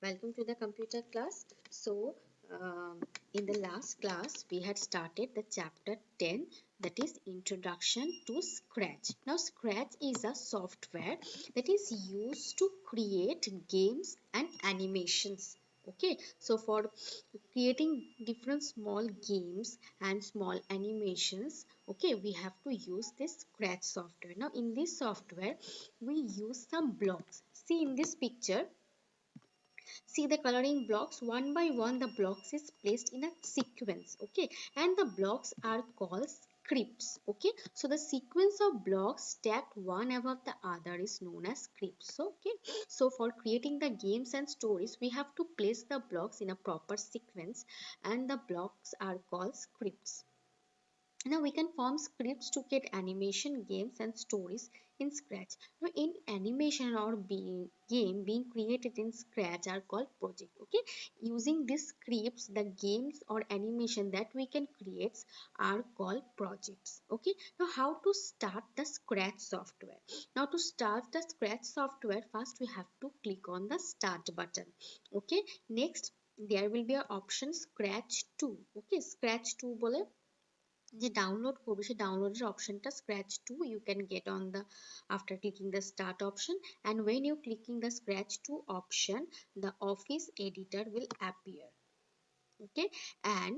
welcome to the computer class. In the last class, we had started the chapter 10, that is Introduction to Scratch. Now, Scratch is a software that is used to create games and animations. Okay, so for creating different small games and small animations, okay, we have to use this Scratch software. Now, in this software, we use some blocks. See in this picture, see the coloring blocks, one by one the blocks is placed in a sequence, okay, and the blocks are called scripts, okay. So the sequence of blocks stacked one above the other is known as scripts. So okay, so for creating the games and stories we have to place the blocks in a proper sequence, and the blocks are called scripts. Now we can form scripts to get animation, games and stories in Scratch. Now in animation or game being created in Scratch are called project. Okay, using these scripts, the games or animation that we can create are called projects. Okay, now how to start the Scratch software? Now to start the Scratch software, first we have to click on the start button. Okay, next there will be an option Scratch 2. Okay, Scratch 2 bole যে download করবে সেই ডাউনলোডের অপশনটা scratch 2 you can get on the after clicking the start option, and when you clicking the scratch 2 option the office editor will appear. Okay, and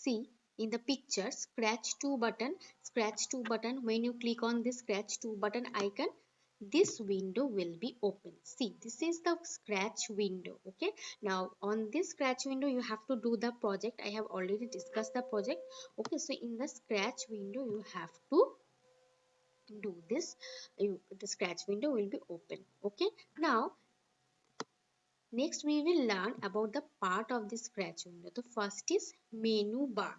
see in the picture scratch 2 button, when you click on this scratch 2 button icon, this window will be open. See, this is the scratch window. Okay, now on this scratch window you have to do the project. I have already discussed the project. Okay, so in the scratch window you have to do this. The scratch window will be open. Okay, now next we will learn about the part of the scratch window. The first is menu bar.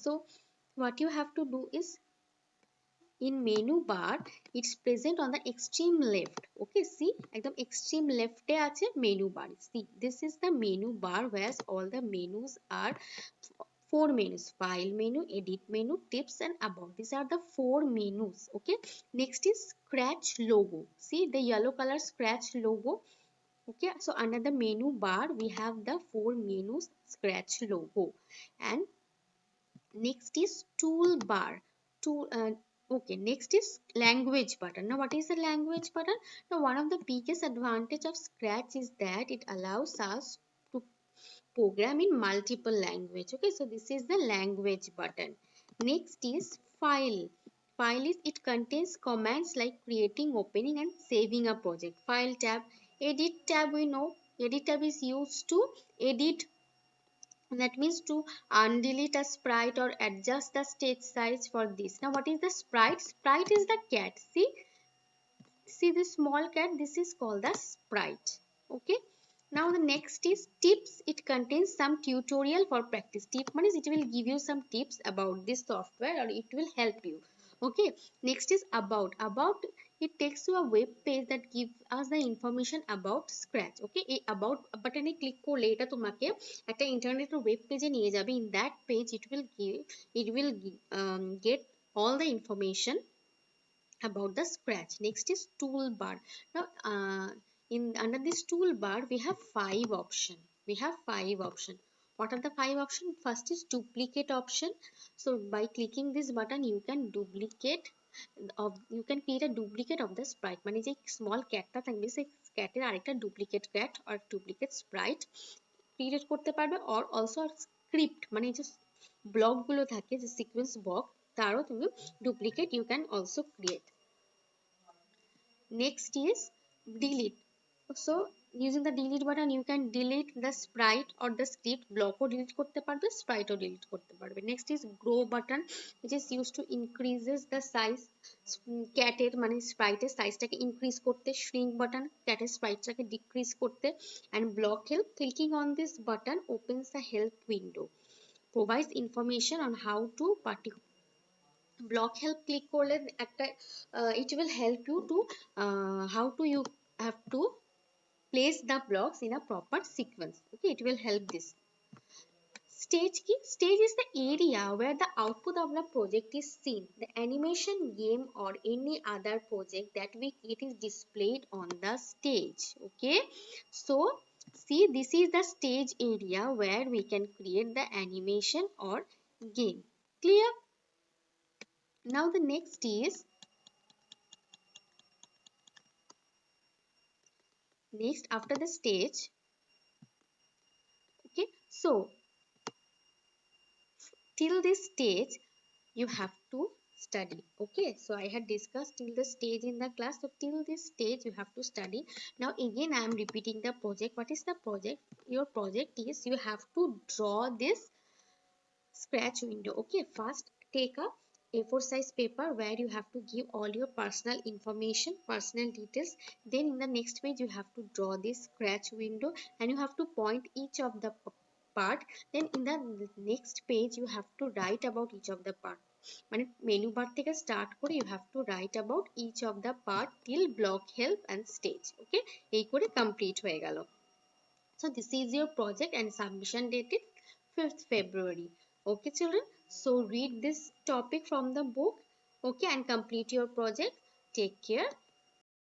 So what you have to do is, in menu bar it's present on the extreme left. Okay, see ekdom extreme left e ache menu bar. See, this is the menu bar where all the menus are four menus: file menu, edit menu, tips and about. These are the four menus. Okay, next is scratch logo. See the yellow color scratch logo. Okay, so under the menu bar we have the four menus scratch logo. And next is toolbar. Tool Okay, next is language button. Now what is the language button? Now one of the biggest advantage of scratch is that it allows us to program in multiple language. Okay, so this is the language button. Next is file. File is, it contains commands like creating, opening and saving a project. File tab. Edit tab, we know edit tab is used to edit, that means to undelete a sprite or adjust the stage size for this. Now what is the sprite? Sprite is the cat. See this small cat, this is called the sprite. Okay, now the next is tips. It contains some tutorial for practice. Tip means it will give you some tips about this software or it will help you. Okay, next is about. It takes to a web page that gives us the information about scratch. Okay, এই about বাটনে click করলে এটা তোমাকে একটা ইন্টারনেটের web পেজে নিয়ে যাবে. In that page it will get all the information about the scratch. Next is toolbar. Now in under this toolbar we have five option. What are the five options? First is duplicate option. So by clicking this button you can create a duplicate of the sprite. মানে যে small cat থাকবে সেই cat এর আরেকটা duplicate cat or duplicate sprite create করতে পারবে, or also script মানে যে ব্লক গুলো থাকে যে sequence block তারও তুমি duplicate you can also create. Next is delete. So using the delete button you can delete the sprite or the script block or delete করতে পারবে, sprite or delete করতে পারবে. Next is grow button, which is used to increases the size cat এর মানে sprite এর size টাকে increase করতে. shrink button cat এর sprite টাকে decrease করতে. and block help, clicking on this button opens the help window, provides information on how to block help click করলে একটা it will help you to how to you have to place the blocks in a proper sequence. Okay, it will help this. Stage key. Stage is the area where the output of the project is seen. The animation, game or any other project that we create is displayed on the stage. Okay, so see, this is the stage area where we can create the animation or game. Clear? Now the next is, next after the stage. Okay, so till this stage you have to study. Okay, so I had discussed till the stage in the class, so till this stage you have to study. Now again I am repeating the project. What is the project? Your project is, you have to draw this scratch window. Okay, first take a A4 size paper where you have to give all your personal information, personal details. Then in the next page you have to draw this scratch window and you have to point each of the part. Then in the next page you have to write about each of the part. মানে menu bar থেকে start করে you have to write about each of the part till block help and stage. Okay, এই করে complete হয়ে গেল. So this is your project and submission date is 5th February. Okay children, so read this topic from the book, okay, and complete your project. Take care.